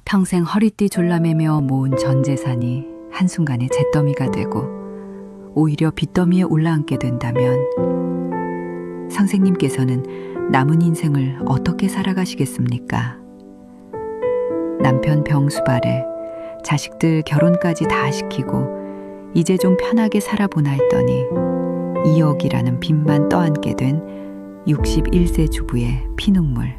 평생 허리띠 졸라매며 모은 전 재산이 한순간에 잿더미가 되고 오히려 빚더미에 올라앉게 된다면 선생님께서는 남은 인생을 어떻게 살아가시겠습니까? 남편 병수발에 자식들 결혼까지 다 시키고 이제 좀 편하게 살아보나 했더니 2억이라는 빚만 떠안게 된 61세 주부의 피눈물.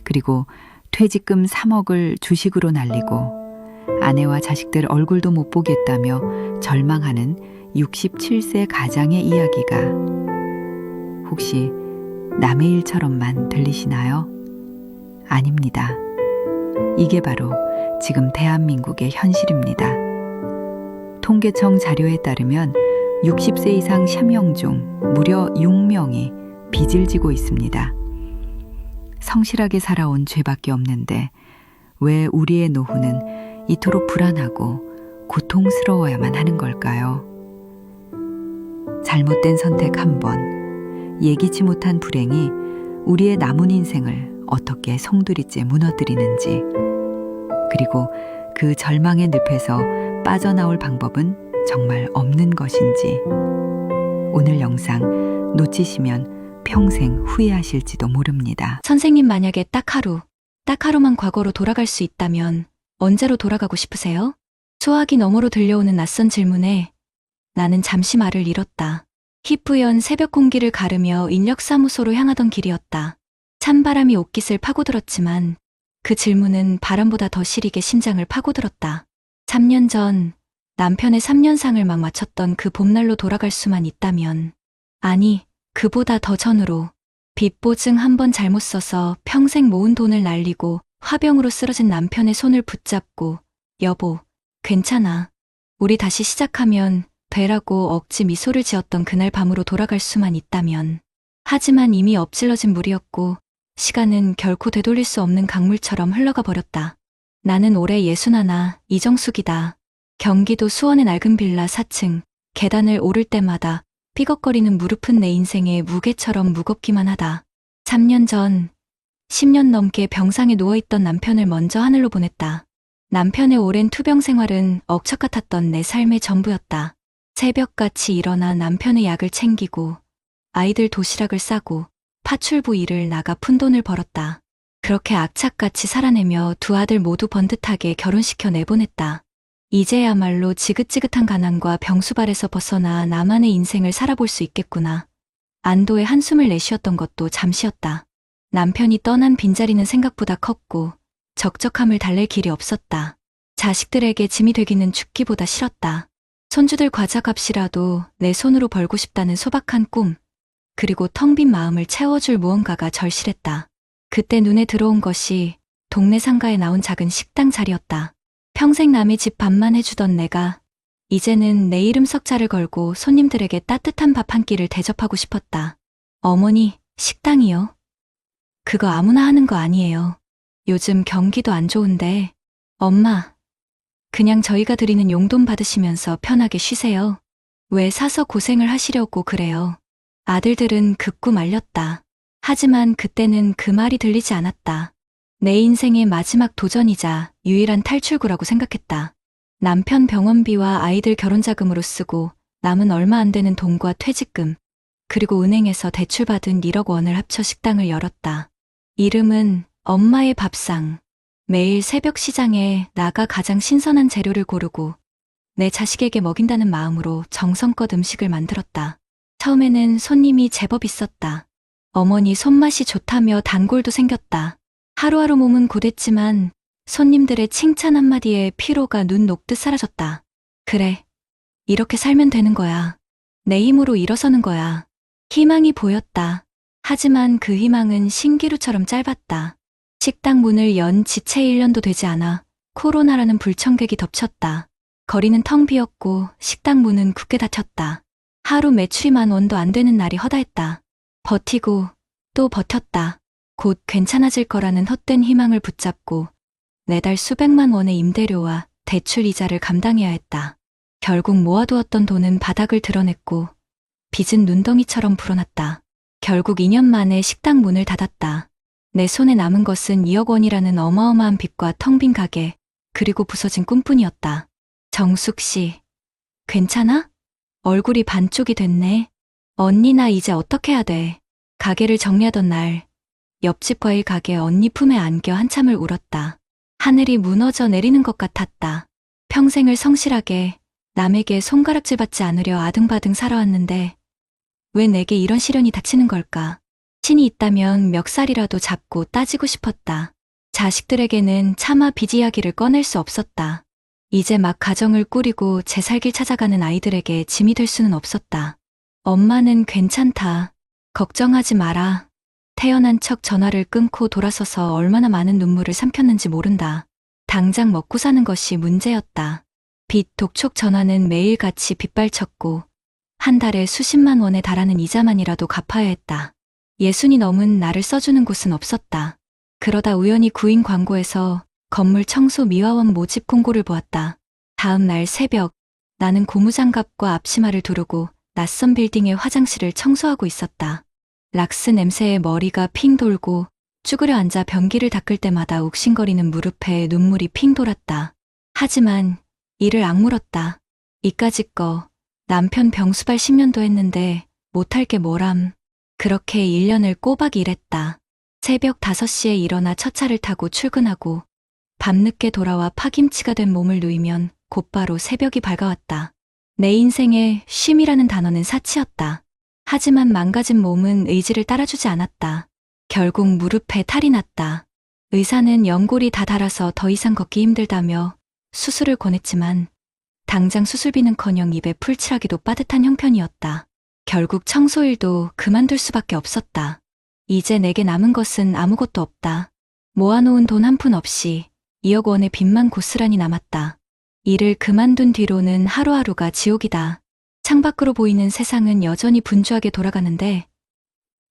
그리고 퇴직금 3억을 주식으로 날리고 아내와 자식들 얼굴도 못 보겠다며 절망하는 67세 가장의 이야기가 혹시 남의 일처럼만 들리시나요? 아닙니다. 이게 바로 지금 대한민국의 현실입니다. 통계청 자료에 따르면 60세 이상 샤명 중 무려 6명이 빚을 지고 있습니다. 성실하게 살아온 죄밖에 없는데 왜 우리의 노후는 이토록 불안하고 고통스러워야만 하는 걸까요? 잘못된 선택 한 번, 예기치 못한 불행이 우리의 남은 인생을 어떻게 송두리째 무너뜨리는지, 그리고 그 절망의 늪에서 빠져나올 방법은 정말 없는 것인지 오늘 영상 놓치시면 평생 후회하실지도 모릅니다. 선생님, 만약에 딱 하루만 과거로 돌아갈 수 있다면 언제로 돌아가고 싶으세요? 소화기 너머로 들려오는 낯선 질문에 나는 잠시 말을 잃었다. 희뿌연 새벽 공기를 가르며 인력사무소로 향하던 길이었다. 찬바람이 옷깃을 파고들었지만 그 질문은 바람보다 더 시리게 심장을 파고들었다. 3년 전 남편의 3년상을 막 마쳤던 그 봄날로 돌아갈 수만 있다면, 아니 그보다 더 전으로 빚보증 한 번 잘못 써서 평생 모은 돈을 날리고 화병으로 쓰러진 남편의 손을 붙잡고 여보, 괜찮아. 우리 다시 시작하면 되라고 억지 미소를 지었던 그날 밤으로 돌아갈 수만 있다면. 하지만 이미 엎질러진 물이었고 시간은 결코 되돌릴 수 없는 강물처럼 흘러가 버렸다. 나는 올해 61, 이정숙이다. 경기도 수원의 낡은 빌라 4층, 계단을 오를 때마다 삐걱거리는 무릎은 내 인생의 무게처럼 무겁기만 하다. 3년 전 10년 넘게 병상에 누워있던 남편을 먼저 하늘로 보냈다. 남편의 오랜 투병 생활은 억척 같았던 내 삶의 전부였다. 새벽같이 일어나 남편의 약을 챙기고 아이들 도시락을 싸고 파출부 일을 나가 푼돈을 벌었다. 그렇게 악착같이 살아내며 두 아들 모두 번듯하게 결혼시켜 내보냈다. 이제야말로 지긋지긋한 가난과 병수발에서 벗어나 나만의 인생을 살아볼 수 있겠구나. 안도의 한숨을 내쉬었던 것도 잠시였다. 남편이 떠난 빈자리는 생각보다 컸고 적적함을 달랠 길이 없었다. 자식들에게 짐이 되기는 죽기보다 싫었다. 손주들 과자값이라도 내 손으로 벌고 싶다는 소박한 꿈, 그리고 텅 빈 마음을 채워줄 무언가가 절실했다. 그때 눈에 들어온 것이 동네 상가에 나온 작은 식당 자리였다. 평생 남의 집 밥만 해주던 내가 이제는 내 이름 석자를 걸고 손님들에게 따뜻한 밥 한 끼를 대접하고 싶었다. 어머니, 식당이요? 그거 아무나 하는 거 아니에요. 요즘 경기도 안 좋은데. 엄마, 그냥 저희가 드리는 용돈 받으시면서 편하게 쉬세요. 왜 사서 고생을 하시려고 그래요. 아들들은 극구 말렸다. 하지만 그때는 그 말이 들리지 않았다. 내 인생의 마지막 도전이자 유일한 탈출구라고 생각했다. 남편 병원비와 아이들 결혼자금으로 쓰고 남은 얼마 안 되는 돈과 퇴직금, 그리고 은행에서 대출받은 1억 원을 합쳐 식당을 열었다. 이름은 엄마의 밥상. 매일 새벽 시장에 나가 가장 신선한 재료를 고르고 내 자식에게 먹인다는 마음으로 정성껏 음식을 만들었다. 처음에는 손님이 제법 있었다. 어머니 손맛이 좋다며 단골도 생겼다. 하루하루 몸은 고됐지만 손님들의 칭찬 한마디에 피로가 눈 녹듯 사라졌다. 그래, 이렇게 살면 되는 거야. 내 힘으로 일어서는 거야. 희망이 보였다. 하지만 그 희망은 신기루처럼 짧았다. 식당 문을 연 지 채 1년도 되지 않아 코로나라는 불청객이 덮쳤다. 거리는 텅 비었고 식당 문은 굳게 닫혔다. 하루 매출이 10,000원도 안 되는 날이 허다했다. 버티고 또 버텼다. 곧 괜찮아질 거라는 헛된 희망을 붙잡고 매달 수백만 원의 임대료와 대출 이자를 감당해야 했다. 결국 모아두었던 돈은 바닥을 드러냈고 빚은 눈덩이처럼 불어났다. 결국 2년 만에 식당 문을 닫았다. 내 손에 남은 것은 2억 원이라는 어마어마한 빚과 텅 빈 가게, 그리고 부서진 꿈뿐이었다. 정숙 씨, 괜찮아? 얼굴이 반쪽이 됐네. 언니 나 이제 어떻게 해야 돼? 가게를 정리하던 날, 옆집 과일 가게 언니 품에 안겨 한참을 울었다. 하늘이 무너져 내리는 것 같았다. 평생을 성실하게 남에게 손가락질 받지 않으려 아등바등 살아왔는데 왜 내게 이런 시련이 닥치는 걸까? 신이 있다면 멱살이라도 잡고 따지고 싶었다. 자식들에게는 차마 빚 이야기를 꺼낼 수 없었다. 이제 막 가정을 꾸리고 제 살길 찾아가는 아이들에게 짐이 될 수는 없었다. 엄마는 괜찮다. 걱정하지 마라. 태연한 척 전화를 끊고 돌아서서 얼마나 많은 눈물을 삼켰는지 모른다. 당장 먹고 사는 것이 문제였다. 빚 독촉 전화는 매일같이 빗발쳤고 한 달에 수십만 원에 달하는 이자만이라도 갚아야 했다. 60이 넘은 나를 써주는 곳은 없었다. 그러다 우연히 구인 광고에서 건물 청소 미화원 모집 공고를 보았다. 다음 날 새벽, 나는 고무장갑과 앞치마를 두르고 낯선 빌딩의 화장실을 청소하고 있었다. 락스 냄새에 머리가 핑 돌고 쭈그려 앉아 변기를 닦을 때마다 욱신거리는 무릎에 눈물이 핑 돌았다. 하지만 이를 악물었다. 이까짓 거 남편 병수발 10년도 했는데 못할 게 뭐람. 그렇게 1년을 꼬박 일했다. 새벽 5시에 일어나 첫 차를 타고 출근하고 밤늦게 돌아와 파김치가 된 몸을 누이면 곧바로 새벽이 밝아왔다. 내 인생에 쉼이라는 단어는 사치였다. 하지만 망가진 몸은 의지를 따라주지 않았다. 결국 무릎에 탈이 났다. 의사는 연골이 다 닳아서 더 이상 걷기 힘들다며 수술을 권했지만 당장 수술비는커녕 입에 풀칠하기도 빠듯한 형편이었다. 결국 청소일도 그만둘 수밖에 없었다. 이제 내게 남은 것은 아무것도 없다. 모아놓은 돈 한 푼 없이 2억 원의 빚만 고스란히 남았다. 일을 그만둔 뒤로는 하루하루가 지옥이다. 창밖으로 보이는 세상은 여전히 분주하게 돌아가는데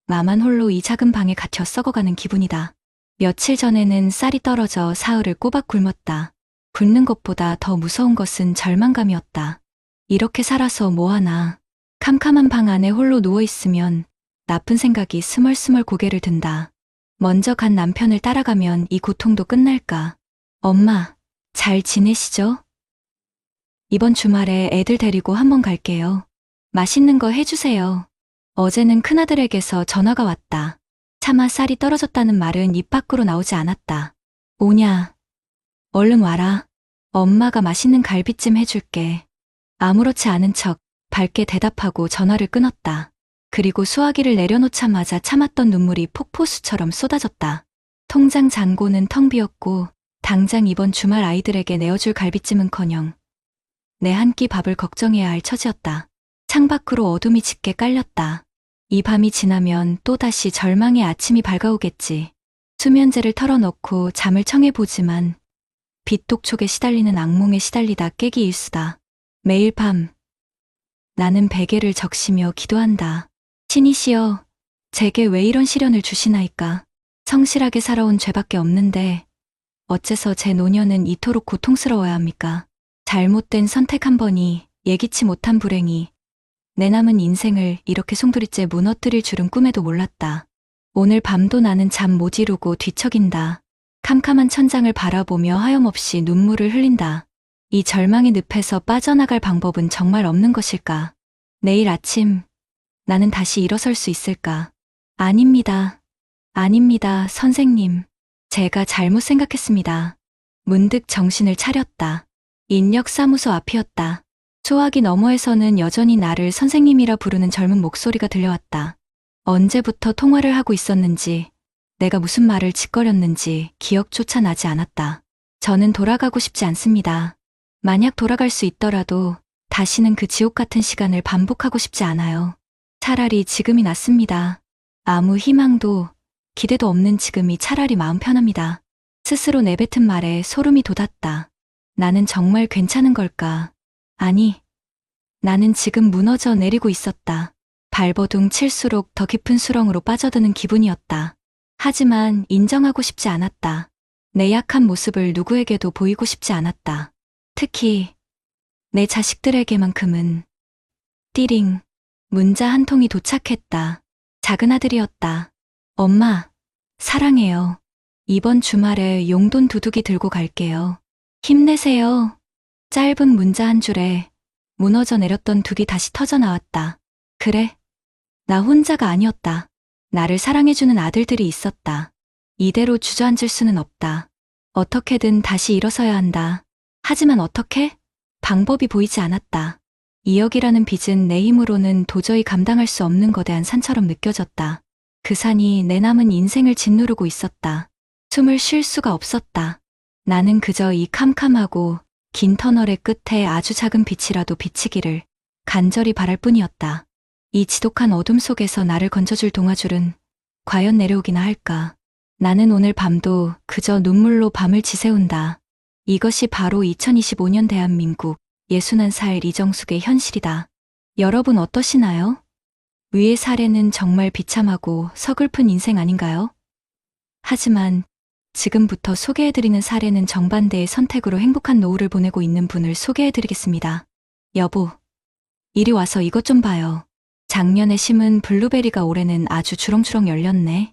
나만 홀로 이 작은 방에 갇혀 썩어가는 기분이다. 며칠 전에는 쌀이 떨어져 사흘을 꼬박 굶었다. 굶는 것보다 더 무서운 것은 절망감이었다. 이렇게 살아서 뭐하나. 캄캄한 방 안에 홀로 누워있으면 나쁜 생각이 스멀스멀 고개를 든다. 먼저 간 남편을 따라가면 이 고통도 끝날까. 엄마, 잘 지내시죠? 이번 주말에 애들 데리고 한번 갈게요. 맛있는 거 해주세요. 어제는 큰아들에게서 전화가 왔다. 차마 쌀이 떨어졌다는 말은 입 밖으로 나오지 않았다. 오냐? 얼른 와라. 엄마가 맛있는 갈비찜 해줄게. 아무렇지 않은 척 밝게 대답하고 전화를 끊었다. 그리고 수화기를 내려놓자마자 참았던 눈물이 폭포수처럼 쏟아졌다. 통장 잔고는 텅 비었고 당장 이번 주말 아이들에게 내어줄 갈비찜은커녕 내 한 끼 밥을 걱정해야 할 처지였다. 창밖으로 어둠이 짙게 깔렸다. 이 밤이 지나면 또다시 절망의 아침이 밝아오겠지. 수면제를 털어놓고 잠을 청해보지만 빚독촉에 시달리는 악몽에 시달리다 깨기 일수다. 매일 밤 나는 베개를 적시며 기도한다. 신이시여, 제게 왜 이런 시련을 주시나이까. 성실하게 살아온 죄밖에 없는데 어째서 제 노년은 이토록 고통스러워야 합니까? 잘못된 선택 한 번이 예기치 못한 불행이 내 남은 인생을 이렇게 송두리째 무너뜨릴 줄은 꿈에도 몰랐다. 오늘 밤도 나는 잠 못 이루고 뒤척인다. 캄캄한 천장을 바라보며 하염없이 눈물을 흘린다. 이 절망의 늪에서 빠져나갈 방법은 정말 없는 것일까? 내일 아침 나는 다시 일어설 수 있을까? 아닙니다. 아닙니다, 선생님. 제가 잘못 생각했습니다. 문득 정신을 차렸다. 인력사무소 앞이었다. 소화기 너머에서는 여전히 나를 선생님이라 부르는 젊은 목소리가 들려왔다. 언제부터 통화를 하고 있었는지, 내가 무슨 말을 짓거렸는지 기억조차 나지 않았다. 저는 돌아가고 싶지 않습니다. 만약 돌아갈 수 있더라도 다시는 그 지옥 같은 시간을 반복하고 싶지 않아요. 차라리 지금이 낫습니다. 아무 희망도 기대도 없는 지금이 차라리 마음 편합니다. 스스로 내뱉은 말에 소름이 돋았다. 나는 정말 괜찮은 걸까? 아니, 나는 지금 무너져 내리고 있었다. 발버둥 칠수록 더 깊은 수렁으로 빠져드는 기분이었다. 하지만 인정하고 싶지 않았다. 내 약한 모습을 누구에게도 보이고 싶지 않았다. 특히 내 자식들에게만큼은. 띠링, 문자 한 통이 도착했다. 작은 아들이었다. 엄마, 사랑해요. 이번 주말에 용돈 두둑이 들고 갈게요. 힘내세요. 짧은 문자 한 줄에 무너져 내렸던 둑이 다시 터져 나왔다. 그래. 나 혼자가 아니었다. 나를 사랑해주는 아들들이 있었다. 이대로 주저앉을 수는 없다. 어떻게든 다시 일어서야 한다. 하지만 어떻게? 방법이 보이지 않았다. 2억이라는 빚은 내 힘으로는 도저히 감당할 수 없는 거대한 산처럼 느껴졌다. 그 산이 내 남은 인생을 짓누르고 있었다. 숨을 쉴 수가 없었다. 나는 그저 이 캄캄하고 긴 터널의 끝에 아주 작은 빛이라도 비치기를 간절히 바랄 뿐이었다. 이 지독한 어둠 속에서 나를 건져줄 동화줄은 과연 내려오기나 할까. 나는 오늘 밤도 그저 눈물로 밤을 지새운다. 이것이 바로 2025년 대한민국 61살 이정숙의 현실이다. 여러분 어떠시나요? 위의 사례는 정말 비참하고 서글픈 인생 아닌가요? 하지만 지금부터 소개해드리는 사례는 정반대의 선택으로 행복한 노후를 보내고 있는 분을 소개해드리겠습니다. 여보, 이리 와서 이것 좀 봐요. 작년에 심은 블루베리가 올해는 아주 주렁주렁 열렸네.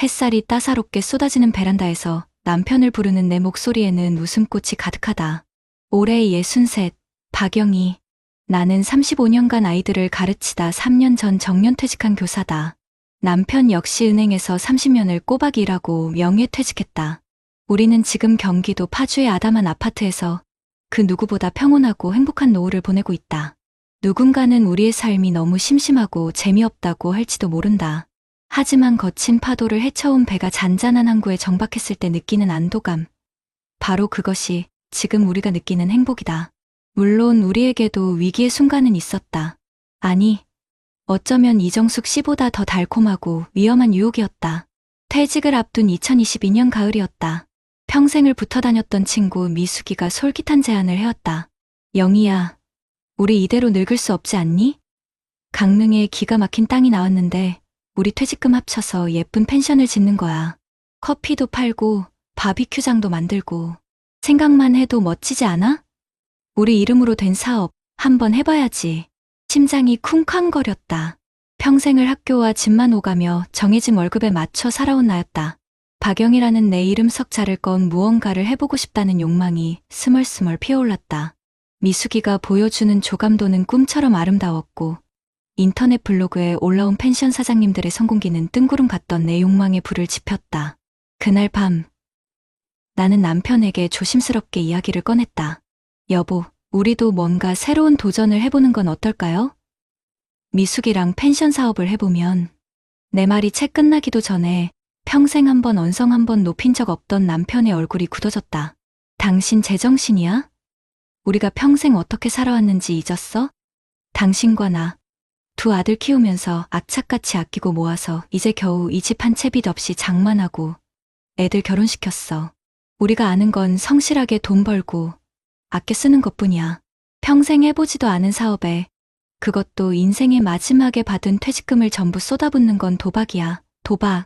햇살이 따사롭게 쏟아지는 베란다에서 남편을 부르는 내 목소리에는 웃음꽃이 가득하다. 올해 63, 박영희. 나는 35년간 아이들을 가르치다 3년 전 정년퇴직한 교사다. 남편 역시 은행에서 30년을 꼬박 일하고 명예퇴직했다. 우리는 지금 경기도 파주의 아담한 아파트에서 그 누구보다 평온하고 행복한 노후를 보내고 있다. 누군가는 우리의 삶이 너무 심심하고 재미없다고 할지도 모른다. 하지만 거친 파도를 헤쳐온 배가 잔잔한 항구에 정박했을 때 느끼는 안도감. 바로 그것이 지금 우리가 느끼는 행복이다. 물론 우리에게도 위기의 순간은 있었다. 아니, 어쩌면 이정숙 씨보다 더 달콤하고 위험한 유혹이었다. 퇴직을 앞둔 2022년 가을이었다. 평생을 붙어 다녔던 친구 미숙이가 솔깃한 제안을 해왔다. 영희야, 우리 이대로 늙을 수 없지 않니? 강릉에 기가 막힌 땅이 나왔는데 우리 퇴직금 합쳐서 예쁜 펜션을 짓는 거야. 커피도 팔고 바비큐장도 만들고. 생각만 해도 멋지지 않아? 우리 이름으로 된 사업 한번 해봐야지. 심장이 쿵쾅거렸다. 평생을 학교와 집만 오가며 정해진 월급에 맞춰 살아온 나였다. 박영이라는 내 이름 석자를 건 무언가를 해보고 싶다는 욕망이 스멀스멀 피어올랐다. 미숙이가 보여주는 조감도는 꿈처럼 아름다웠고 인터넷 블로그에 올라온 펜션 사장님들의 성공기는 뜬구름 같던 내 욕망에 불을 지폈다. 그날 밤 나는 남편에게 조심스럽게 이야기를 꺼냈다. 여보, 우리도 뭔가 새로운 도전을 해보는 건 어떨까요? 미숙이랑 펜션 사업을 해보면. 내 말이 채 끝나기도 전에 평생 한 번 언성 한 번 높인 적 없던 남편의 얼굴이 굳어졌다. 당신 제정신이야? 우리가 평생 어떻게 살아왔는지 잊었어? 당신과 나, 두 아들 키우면서 악착같이 아끼고 모아서 이제 겨우 이 집 한 채 빚 없이 장만하고 애들 결혼시켰어. 우리가 아는 건 성실하게 돈 벌고 아껴 쓰는 것뿐이야. 평생 해보지도 않은 사업에 그것도 인생의 마지막에 받은 퇴직금을 전부 쏟아붓는 건 도박이야. 도박.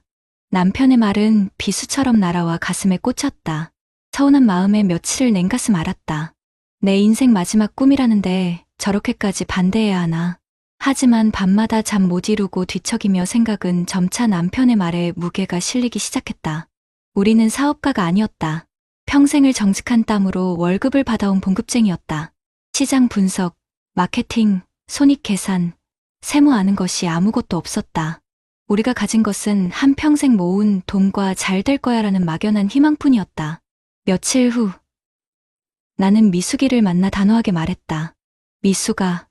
남편의 말은 비수처럼 날아와 가슴에 꽂혔다. 서운한 마음에 며칠을 냉가슴 앓았다. 내 인생 마지막 꿈이라는데 저렇게까지 반대해야 하나. 하지만 밤마다 잠 못 이루고 뒤척이며 생각은 점차 남편의 말에 무게가 실리기 시작했다. 우리는 사업가가 아니었다. 평생을 정직한 땀으로 월급을 받아온 봉급쟁이였다. 시장 분석, 마케팅, 손익 계산, 세무 아는 것이 아무것도 없었다. 우리가 가진 것은 한평생 모은 돈과 잘 될 거야라는 막연한 희망뿐이었다. 며칠 후 나는 미숙이를 만나 단호하게 말했다. 미숙아,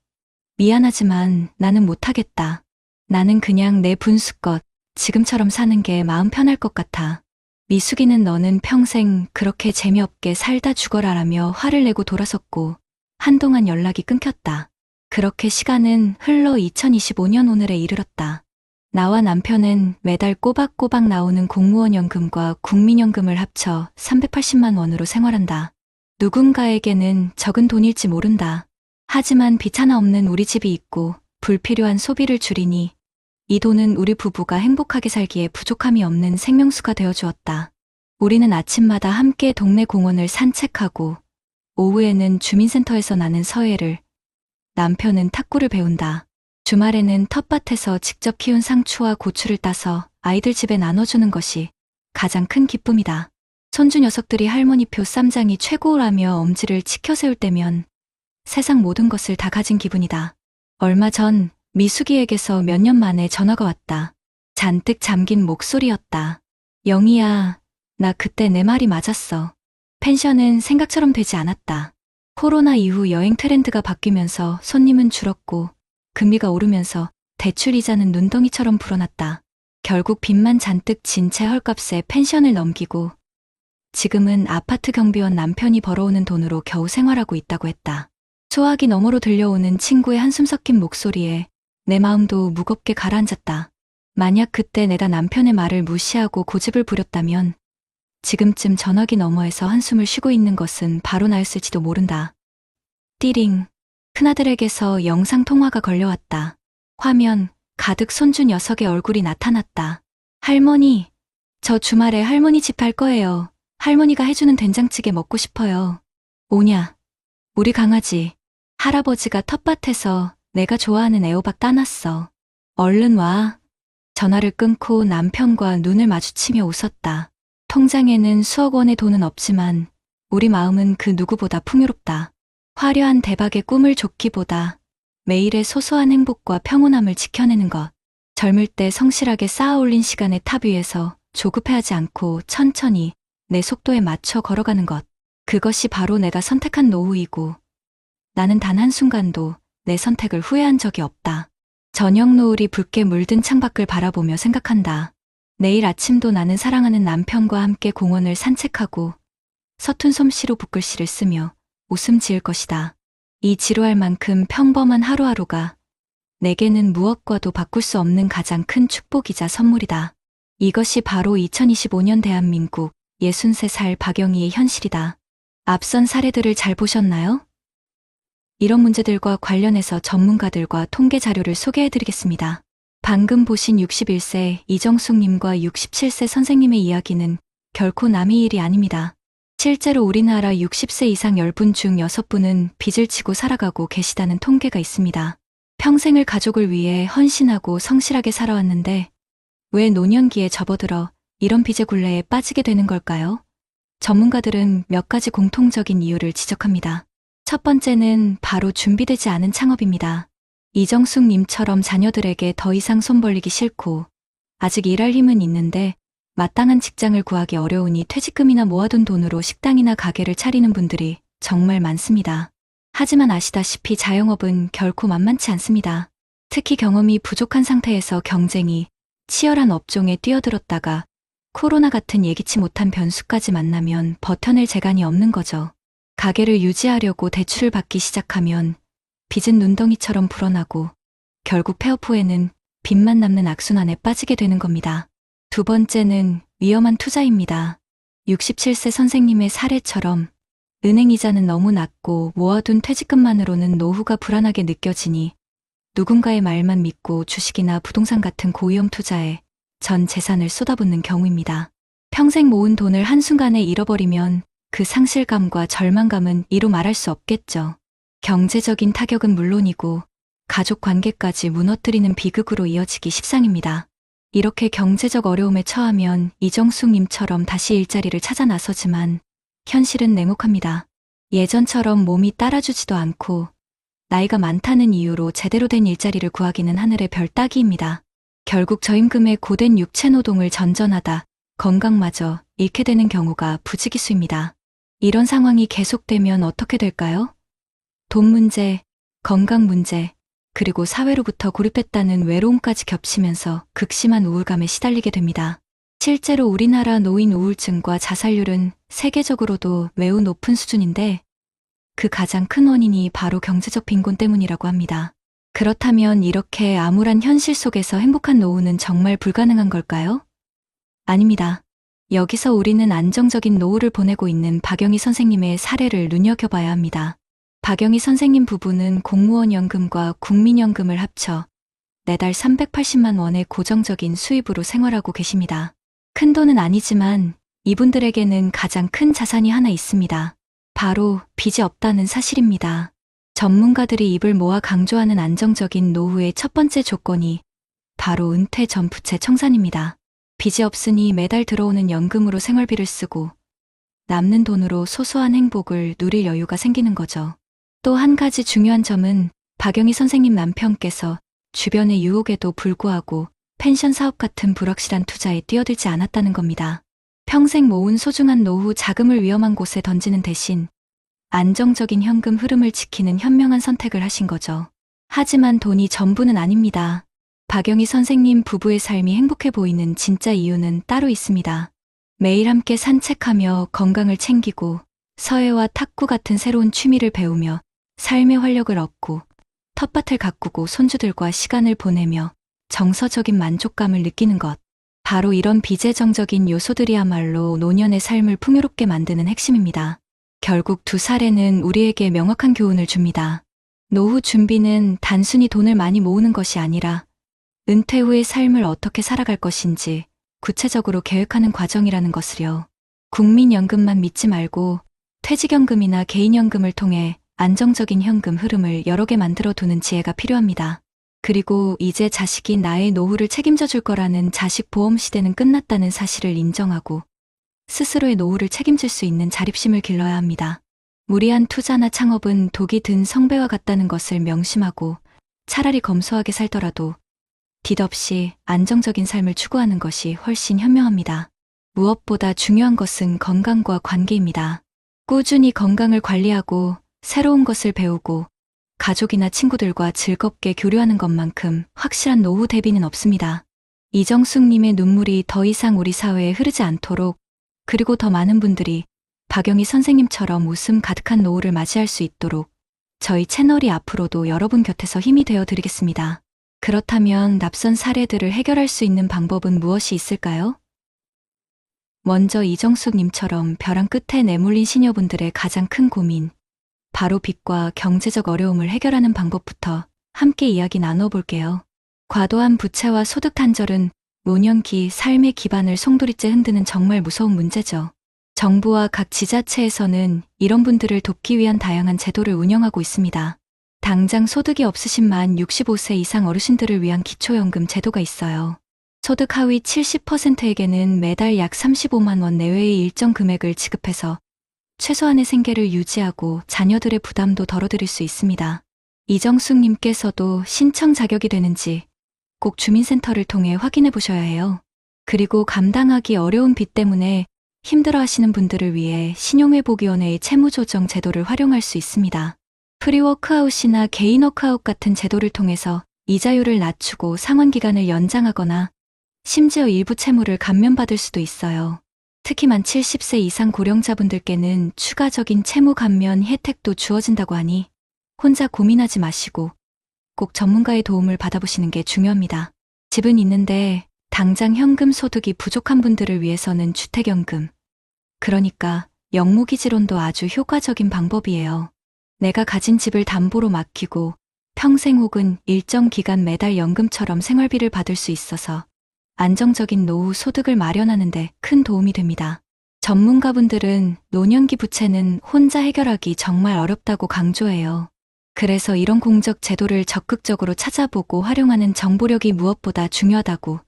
미안하지만 나는 못하겠다. 나는 그냥 내 분수껏 지금처럼 사는 게 마음 편할 것 같아. 미숙이는 너는 평생 그렇게 재미없게 살다 죽어라라며 화를 내고 돌아섰고 한동안 연락이 끊겼다. 그렇게 시간은 흘러 2025년 오늘에 이르렀다. 나와 남편은 매달 꼬박꼬박 나오는 공무원 연금과 국민연금을 합쳐 380만 원으로 생활한다. 누군가에게는 적은 돈일지 모른다. 하지만 빚 하나 없는 우리 집이 있고 불필요한 소비를 줄이니 이 돈은 우리 부부가 행복하게 살기에 부족함이 없는 생명수가 되어주었다. 우리는 아침마다 함께 동네 공원을 산책하고 오후에는 주민센터에서 나는 서예를, 남편은 탁구를 배운다. 주말에는 텃밭에서 직접 키운 상추와 고추를 따서 아이들 집에 나눠주는 것이 가장 큰 기쁨이다. 손주 녀석들이 할머니표 쌈장이 최고라며 엄지를 치켜세울 때면 세상 모든 것을 다 가진 기분이다. 얼마 전 미숙이에게서 몇 년 만에 전화가 왔다. 잔뜩 잠긴 목소리였다. 영희야, 나 그때 내 말이 맞았어. 펜션은 생각처럼 되지 않았다. 코로나 이후 여행 트렌드가 바뀌면서 손님은 줄었고 금리가 오르면서 대출 이자는 눈덩이처럼 불어났다. 결국 빚만 잔뜩 진 채 헐값에 펜션을 넘기고 지금은 아파트 경비원 남편이 벌어오는 돈으로 겨우 생활하고 있다고 했다. 소화기 너머로 들려오는 친구의 한숨 섞인 목소리에 내 마음도 무겁게 가라앉았다. 만약 그때 내가 남편의 말을 무시하고 고집을 부렸다면 지금쯤 전화기 너머에서 한숨을 쉬고 있는 것은 바로 나였을지도 모른다. 띠링. 큰아들에게서 영상통화가 걸려왔다. 화면 가득 손주 녀석의 얼굴이 나타났다. 할머니, 저 주말에 할머니 집 갈 거예요. 할머니가 해주는 된장찌개 먹고 싶어요. 오냐, 우리 강아지. 할아버지가 텃밭에서 내가 좋아하는 애호박 따놨어. 얼른 와. 전화를 끊고 남편과 눈을 마주치며 웃었다. 통장에는 수억 원의 돈은 없지만 우리 마음은 그 누구보다 풍요롭다. 화려한 대박의 꿈을 쫓기보다 매일의 소소한 행복과 평온함을 지켜내는 것. 젊을 때 성실하게 쌓아올린 시간의 탑 위에서 조급해하지 않고 천천히 내 속도에 맞춰 걸어가는 것. 그것이 바로 내가 선택한 노후이고 나는 단 한순간도 내 선택을 후회한 적이 없다. 저녁 노을이 붉게 물든 창밖을 바라보며 생각한다. 내일 아침도 나는 사랑하는 남편과 함께 공원을 산책하고 서툰 솜씨로 붓글씨를 쓰며 웃음 지을 것이다. 이 지루할 만큼 평범한 하루하루가 내게는 무엇과도 바꿀 수 없는 가장 큰 축복이자 선물이다. 이것이 바로 2025년 대한민국 63살 박영희의 현실이다. 앞선 사례들을 잘 보셨나요? 이런 문제들과 관련해서 전문가들과 통계 자료를 소개해드리겠습니다. 방금 보신 61세 이정숙님과 67세 선생님의 이야기는 결코 남의 일이 아닙니다. 실제로 우리나라 60세 이상 10분 중 6분은 빚을 지고 살아가고 계시다는 통계가 있습니다. 평생을 가족을 위해 헌신하고 성실하게 살아왔는데 왜 노년기에 접어들어 이런 빚의 굴레에 빠지게 되는 걸까요? 전문가들은 몇 가지 공통적인 이유를 지적합니다. 첫 번째는 바로 준비되지 않은 창업입니다. 이정숙님처럼 자녀들에게 더 이상 손 벌리기 싫고 아직 일할 힘은 있는데 마땅한 직장을 구하기 어려우니 퇴직금이나 모아둔 돈으로 식당이나 가게를 차리는 분들이 정말 많습니다. 하지만 아시다시피 자영업은 결코 만만치 않습니다. 특히 경험이 부족한 상태에서 경쟁이 치열한 업종에 뛰어들었다가 코로나 같은 예기치 못한 변수까지 만나면 버텨낼 재간이 없는 거죠. 가게를 유지하려고 대출을 받기 시작하면 빚은 눈덩이처럼 불어나고 결국 폐업 후에는 빚만 남는 악순환에 빠지게 되는 겁니다. 두 번째는 위험한 투자입니다. 67세 선생님의 사례처럼 은행 이자는 너무 낮고 모아둔 퇴직금만으로는 노후가 불안하게 느껴지니 누군가의 말만 믿고 주식이나 부동산 같은 고위험 투자에 전 재산을 쏟아붓는 경우입니다. 평생 모은 돈을 한순간에 잃어버리면 그 상실감과 절망감은 이루 말할 수 없겠죠. 경제적인 타격은 물론이고 가족 관계까지 무너뜨리는 비극으로 이어지기 십상입니다. 이렇게 경제적 어려움에 처하면 이정숙님처럼 다시 일자리를 찾아 나서지만 현실은 냉혹합니다. 예전처럼 몸이 따라주지도 않고 나이가 많다는 이유로 제대로 된 일자리를 구하기는 하늘의 별 따기입니다. 결국 저임금의 고된 육체 노동을 전전하다 건강마저 잃게 되는 경우가 부지기수입니다. 이런 상황이 계속되면 어떻게 될까요? 돈 문제, 건강 문제, 그리고 사회로부터 고립됐다는 외로움까지 겹치면서 극심한 우울감에 시달리게 됩니다. 실제로 우리나라 노인 우울증과 자살률은 세계적으로도 매우 높은 수준인데 그 가장 큰 원인이 바로 경제적 빈곤 때문이라고 합니다. 그렇다면 이렇게 암울한 현실 속에서 행복한 노후는 정말 불가능한 걸까요? 아닙니다. 여기서 우리는 안정적인 노후를 보내고 있는 박영희 선생님의 사례를 눈여겨봐야 합니다. 박영희 선생님 부부는 공무원 연금과 국민연금을 합쳐 매달 380만 원의 고정적인 수입으로 생활하고 계십니다. 큰 돈은 아니지만 이분들에게는 가장 큰 자산이 하나 있습니다. 바로 빚이 없다는 사실입니다. 전문가들이 입을 모아 강조하는 안정적인 노후의 첫 번째 조건이 바로 은퇴 전 부채 청산입니다. 빚이 없으니 매달 들어오는 연금으로 생활비를 쓰고 남는 돈으로 소소한 행복을 누릴 여유가 생기는 거죠. 또 한 가지 중요한 점은 박영희 선생님 남편께서 주변의 유혹에도 불구하고 펜션 사업 같은 불확실한 투자에 뛰어들지 않았다는 겁니다. 평생 모은 소중한 노후 자금을 위험한 곳에 던지는 대신 안정적인 현금 흐름을 지키는 현명한 선택을 하신 거죠. 하지만 돈이 전부는 아닙니다. 박영희 선생님 부부의 삶이 행복해 보이는 진짜 이유는 따로 있습니다. 매일 함께 산책하며 건강을 챙기고 서예와 탁구 같은 새로운 취미를 배우며 삶의 활력을 얻고 텃밭을 가꾸고 손주들과 시간을 보내며 정서적인 만족감을 느끼는 것. 바로 이런 비재정적인 요소들이야말로 노년의 삶을 풍요롭게 만드는 핵심입니다. 결국 두 사례는 우리에게 명확한 교훈을 줍니다. 노후 준비는 단순히 돈을 많이 모으는 것이 아니라 은퇴 후의 삶을 어떻게 살아갈 것인지 구체적으로 계획하는 과정이라는 것을요. 국민연금만 믿지 말고 퇴직연금이나 개인연금을 통해 안정적인 현금 흐름을 여러 개 만들어 두는 지혜가 필요합니다. 그리고 이제 자식이 나의 노후를 책임져 줄 거라는 자식 보험 시대는 끝났다는 사실을 인정하고 스스로의 노후를 책임질 수 있는 자립심을 길러야 합니다. 무리한 투자나 창업은 독이 든 성배와 같다는 것을 명심하고 차라리 검소하게 살더라도 빚없이 안정적인 삶을 추구하는 것이 훨씬 현명합니다. 무엇보다 중요한 것은 건강과 관계입니다. 꾸준히 건강을 관리하고 새로운 것을 배우고 가족이나 친구들과 즐겁게 교류하는 것만큼 확실한 노후 대비는 없습니다. 이정숙님의 눈물이 더 이상 우리 사회에 흐르지 않도록, 그리고 더 많은 분들이 박영희 선생님처럼 웃음 가득한 노후를 맞이할 수 있도록 저희 채널이 앞으로도 여러분 곁에서 힘이 되어 드리겠습니다. 그렇다면 납선 사례들을 해결할 수 있는 방법은 무엇이 있을까요? 먼저 이정숙님처럼 벼랑 끝에 내몰린 시니어분들의 가장 큰 고민, 바로 빚과 경제적 어려움을 해결하는 방법부터 함께 이야기 나눠볼게요. 과도한 부채와 소득 단절은 노년기 삶의 기반을 송두리째 흔드는 정말 무서운 문제죠. 정부와 각 지자체에서는 이런 분들을 돕기 위한 다양한 제도를 운영하고 있습니다. 당장 소득이 없으신 만 65세 이상 어르신들을 위한 기초연금 제도가 있어요. 소득 하위 70%에게는 매달 약 35만 원 내외의 일정 금액을 지급해서 최소한의 생계를 유지하고 자녀들의 부담도 덜어드릴 수 있습니다. 이정숙님께서도 신청 자격이 되는지 꼭 주민센터를 통해 확인해 보셔야 해요. 그리고 감당하기 어려운 빚 때문에 힘들어하시는 분들을 위해 신용회복위원회의 채무조정 제도를 활용할 수 있습니다. 프리워크아웃이나 개인 워크아웃 같은 제도를 통해서 이자율을 낮추고 상환기간을 연장하거나 심지어 일부 채무를 감면받을 수도 있어요. 특히 만 70세 이상 고령자분들께는 추가적인 채무 감면 혜택도 주어진다고 하니 혼자 고민하지 마시고 꼭 전문가의 도움을 받아보시는 게 중요합니다. 집은 있는데 당장 현금 소득이 부족한 분들을 위해서는 주택연금, 그러니까 영무기지론도 아주 효과적인 방법이에요. 내가 가진 집을 담보로 맡기고 평생 혹은 일정 기간 매달 연금처럼 생활비를 받을 수 있어서 안정적인 노후 소득을 마련하는 데 큰 도움이 됩니다. 전문가분들은 노년기 부채는 혼자 해결하기 정말 어렵다고 강조해요. 그래서 이런 공적 제도를 적극적으로 찾아보고 활용하는 정보력이 무엇보다 중요하다고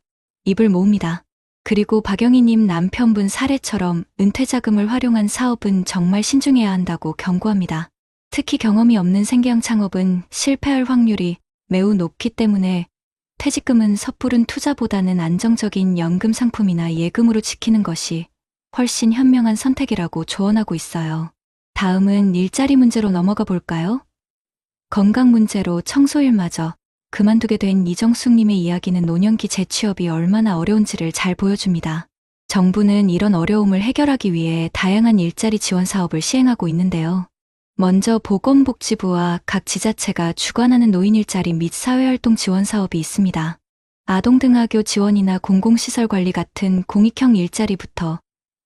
입을 모읍니다. 그리고 박영희님 남편분 사례처럼 은퇴자금을 활용한 사업은 정말 신중해야 한다고 경고합니다. 특히 경험이 없는 생계형 창업은 실패할 확률이 매우 높기 때문에 퇴직금은 섣부른 투자보다는 안정적인 연금 상품이나 예금으로 지키는 것이 훨씬 현명한 선택이라고 조언하고 있어요. 다음은 일자리 문제로 넘어가 볼까요? 건강 문제로 청소일마저 그만두게 된 이정숙님의 이야기는 노년기 재취업이 얼마나 어려운지를 잘 보여줍니다. 정부는 이런 어려움을 해결하기 위해 다양한 일자리 지원 사업을 시행하고 있는데요. 먼저 보건복지부와 각 지자체가 주관하는 노인 일자리 및 사회활동 지원 사업이 있습니다. 아동등하교 지원이나 공공시설 관리 같은 공익형 일자리부터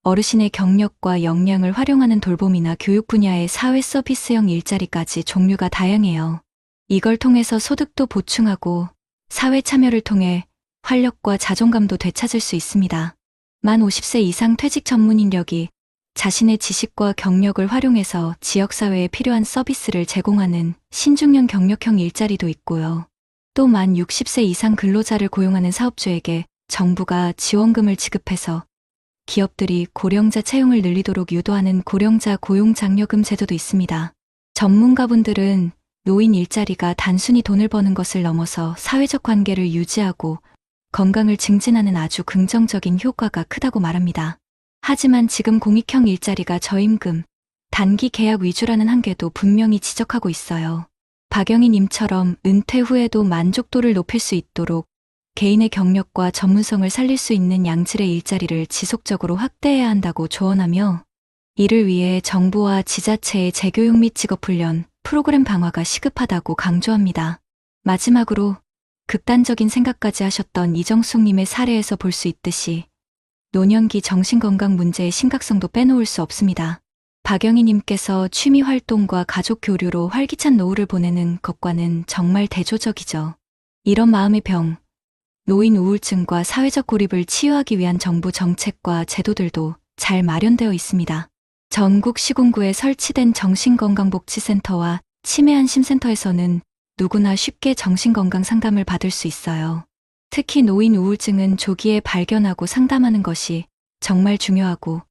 어르신의 경력과 역량을 활용하는 돌봄이나 교육 분야의 사회 서비스형 일자리까지 종류가 다양해요. 이걸 통해서 소득도 보충하고 사회 참여를 통해 활력과 자존감도 되찾을 수 있습니다. 만 50세 이상 퇴직 전문 인력이 자신의 지식과 경력을 활용해서 지역사회에 필요한 서비스를 제공하는 신중년 경력형 일자리도 있고요. 또 만 60세 이상 근로자를 고용하는 사업주에게 정부가 지원금을 지급해서 기업들이 고령자 채용을 늘리도록 유도하는 고령자 고용장려금 제도도 있습니다. 전문가분들은 노인 일자리가 단순히 돈을 버는 것을 넘어서 사회적 관계를 유지하고 건강을 증진하는 아주 긍정적인 효과가 크다고 말합니다. 하지만 지금 공익형 일자리가 저임금, 단기 계약 위주라는 한계도 분명히 지적하고 있어요. 박영희 님처럼 은퇴 후에도 만족도를 높일 수 있도록 개인의 경력과 전문성을 살릴 수 있는 양질의 일자리를 지속적으로 확대해야 한다고 조언하며 이를 위해 정부와 지자체의 재교육 및 직업훈련, 프로그램 강화가 시급하다고 강조합니다. 마지막으로 극단적인 생각까지 하셨던 이정숙님의 사례에서 볼 수 있듯이 노년기 정신건강 문제의 심각성도 빼놓을 수 없습니다. 박영희님께서 취미 활동과 가족 교류로 활기찬 노후를 보내는 것과는 정말 대조적이죠. 이런 마음의 병, 노인 우울증과 사회적 고립을 치유하기 위한 정부 정책과 제도들도 잘 마련되어 있습니다. 전국 시군구에 설치된 정신건강복지센터와 치매안심센터에서는 누구나 쉽게 정신건강 상담을 받을 수 있어요. 특히 노인 우울증은 조기에 발견하고 상담하는 것이 정말 중요하고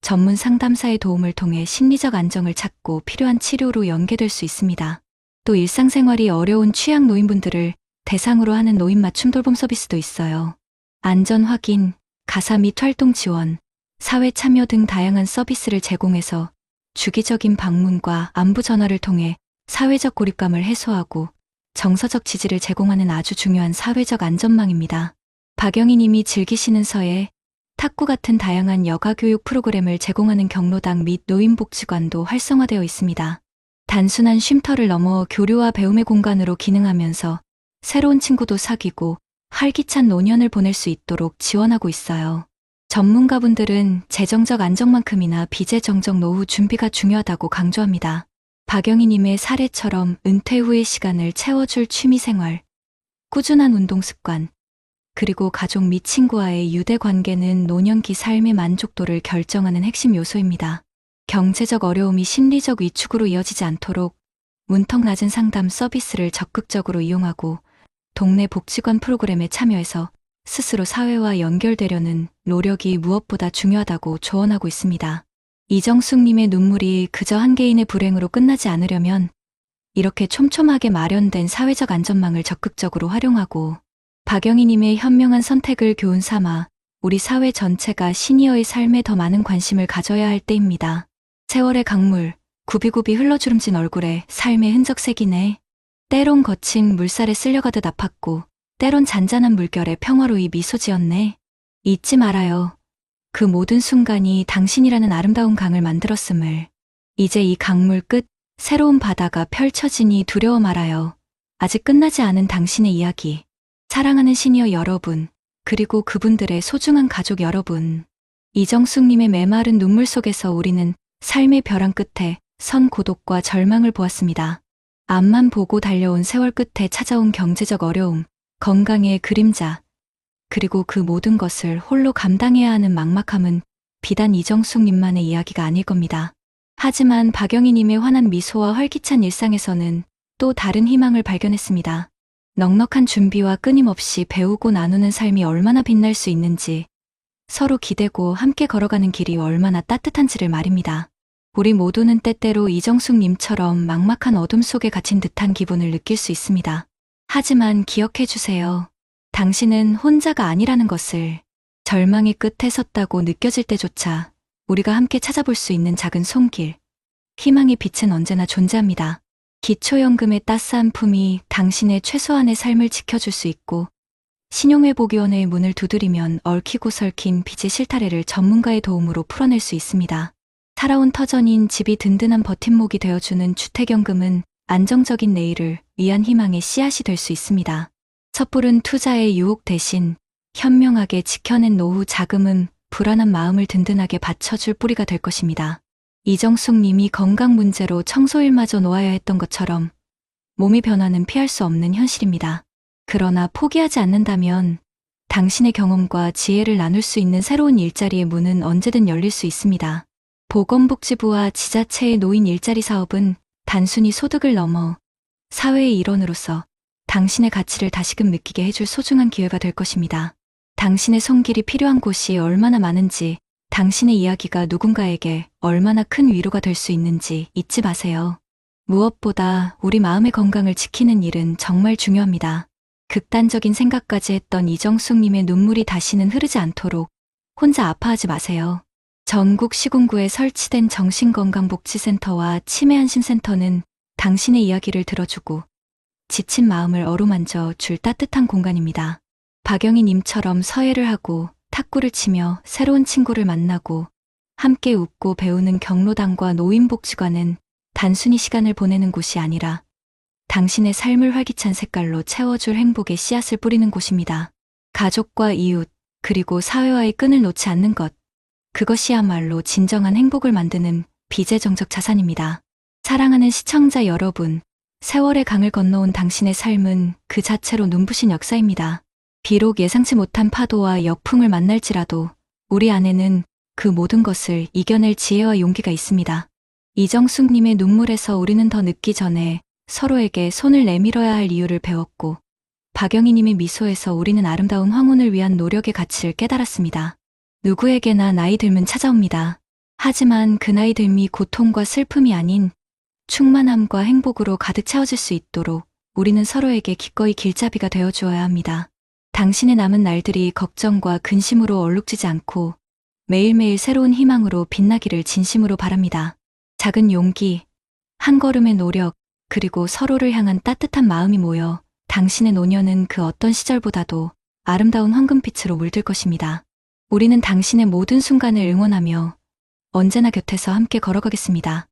전문 상담사의 도움을 통해 심리적 안정을 찾고 필요한 치료로 연계될 수 있습니다. 또 일상생활이 어려운 취약 노인분들을 대상으로 하는 노인 맞춤 돌봄 서비스도 있어요. 안전 확인, 가사 및 활동 지원, 사회 참여 등 다양한 서비스를 제공해서 주기적인 방문과 안부 전화를 통해 사회적 고립감을 해소하고 정서적 지지를 제공하는 아주 중요한 사회적 안전망입니다. 박영희 님이 즐기시는 서예, 탁구 같은 다양한 여가 교육 프로그램을 제공하는 경로당 및 노인복지관도 활성화되어 있습니다. 단순한 쉼터를 넘어 교류와 배움의 공간으로 기능하면서 새로운 친구도 사귀고 활기찬 노년을 보낼 수 있도록 지원하고 있어요. 전문가분들은 재정적 안정만큼이나 비재정적 노후 준비가 중요하다고 강조합니다. 박영희 님의 사례처럼 은퇴 후의 시간을 채워줄 취미생활, 꾸준한 운동 습관, 그리고 가족 및 친구와의 유대 관계는 노년기 삶의 만족도를 결정하는 핵심 요소입니다. 경제적 어려움이 심리적 위축으로 이어지지 않도록 문턱 낮은 상담 서비스를 적극적으로 이용하고 동네 복지관 프로그램에 참여해서 스스로 사회와 연결되려는 노력이 무엇보다 중요하다고 조언하고 있습니다. 이정숙님의 눈물이 그저 한 개인의 불행으로 끝나지 않으려면 이렇게 촘촘하게 마련된 사회적 안전망을 적극적으로 활용하고 박영희님의 현명한 선택을 교훈 삼아 우리 사회 전체가 시니어의 삶에 더 많은 관심을 가져야 할 때입니다. 세월의 강물, 굽이굽이 흘러주름진 얼굴에 삶의 흔적 새기네. 때론 거친 물살에 쓸려가듯 아팠고 때론 잔잔한 물결에 평화로이 미소 지었네. 잊지 말아요. 그 모든 순간이 당신이라는 아름다운 강을 만들었음을. 이제 이 강물 끝 새로운 바다가 펼쳐지니 두려워 말아요. 아직 끝나지 않은 당신의 이야기. 사랑하는 시니어 여러분, 그리고 그분들의 소중한 가족 여러분. 이정숙님의 메마른 눈물 속에서 우리는 삶의 벼랑 끝에 선 고독과 절망을 보았습니다. 앞만 보고 달려온 세월 끝에 찾아온 경제적 어려움, 건강의 그림자, 그리고 그 모든 것을 홀로 감당해야 하는 막막함은 비단 이정숙님만의 이야기가 아닐 겁니다. 하지만 박영희님의 환한 미소와 활기찬 일상에서는 또 다른 희망을 발견했습니다. 넉넉한 준비와 끊임없이 배우고 나누는 삶이 얼마나 빛날 수 있는지, 서로 기대고 함께 걸어가는 길이 얼마나 따뜻한지를 말입니다. 우리 모두는 때때로 이정숙님처럼 막막한 어둠 속에 갇힌 듯한 기분을 느낄 수 있습니다. 하지만 기억해 주세요. 당신은 혼자가 아니라는 것을. 절망의 끝에 섰다고 느껴질 때조차 우리가 함께 찾아볼 수 있는 작은 손길, 희망의 빛은 언제나 존재합니다. 기초연금의 따스한 품이 당신의 최소한의 삶을 지켜줄 수 있고 신용회복위원회의 문을 두드리면 얽히고 설킨 빚의 실타래를 전문가의 도움으로 풀어낼 수 있습니다. 살아온 터전인 집이 든든한 버팀목이 되어주는 주택연금은 안정적인 내일을 위한 희망의 씨앗이 될 수 있습니다. 섣부른 투자의 유혹 대신 현명하게 지켜낸 노후 자금은 불안한 마음을 든든하게 받쳐줄 뿌리가 될 것입니다. 이정숙 님이 건강 문제로 청소일마저 놓아야 했던 것처럼 몸의 변화는 피할 수 없는 현실입니다. 그러나 포기하지 않는다면 당신의 경험과 지혜를 나눌 수 있는 새로운 일자리의 문은 언제든 열릴 수 있습니다. 보건복지부와 지자체의 노인 일자리 사업은 단순히 소득을 넘어 사회의 일원으로서 당신의 가치를 다시금 느끼게 해줄 소중한 기회가 될 것입니다. 당신의 손길이 필요한 곳이 얼마나 많은지, 당신의 이야기가 누군가에게 얼마나 큰 위로가 될 수 있는지 잊지 마세요. 무엇보다 우리 마음의 건강을 지키는 일은 정말 중요합니다. 극단적인 생각까지 했던 이정숙님의 눈물이 다시는 흐르지 않도록 혼자 아파하지 마세요. 전국 시군구에 설치된 정신건강복지센터와 치매안심센터는 당신의 이야기를 들어주고 지친 마음을 어루만져 줄 따뜻한 공간입니다. 박영희 님처럼 서예를 하고 탁구를 치며 새로운 친구를 만나고 함께 웃고 배우는 경로당과 노인복지관은 단순히 시간을 보내는 곳이 아니라 당신의 삶을 활기찬 색깔로 채워줄 행복의 씨앗을 뿌리는 곳입니다. 가족과 이웃, 그리고 사회와의 끈을 놓지 않는 것, 그것이야말로 진정한 행복을 만드는 비재정적 자산입니다. 사랑하는 시청자 여러분, 세월의 강을 건너온 당신의 삶은 그 자체로 눈부신 역사입니다. 비록 예상치 못한 파도와 역풍을 만날지라도 우리 안에는 그 모든 것을 이겨낼 지혜와 용기가 있습니다. 이정숙님의 눈물에서 우리는 더 늦기 전에 서로에게 손을 내밀어야 할 이유를 배웠고, 박영희님의 미소에서 우리는 아름다운 황혼을 위한 노력의 가치를 깨달았습니다. 누구에게나 나이 들면 찾아옵니다. 하지만 그 나이 듦이 고통과 슬픔이 아닌 충만함과 행복으로 가득 채워질 수 있도록 우리는 서로에게 기꺼이 길잡이가 되어주어야 합니다. 당신의 남은 날들이 걱정과 근심으로 얼룩지지 않고 매일매일 새로운 희망으로 빛나기를 진심으로 바랍니다. 작은 용기, 한 걸음의 노력, 그리고 서로를 향한 따뜻한 마음이 모여 당신의 노년은 그 어떤 시절보다도 아름다운 황금빛으로 물들 것입니다. 우리는 당신의 모든 순간을 응원하며 언제나 곁에서 함께 걸어가겠습니다.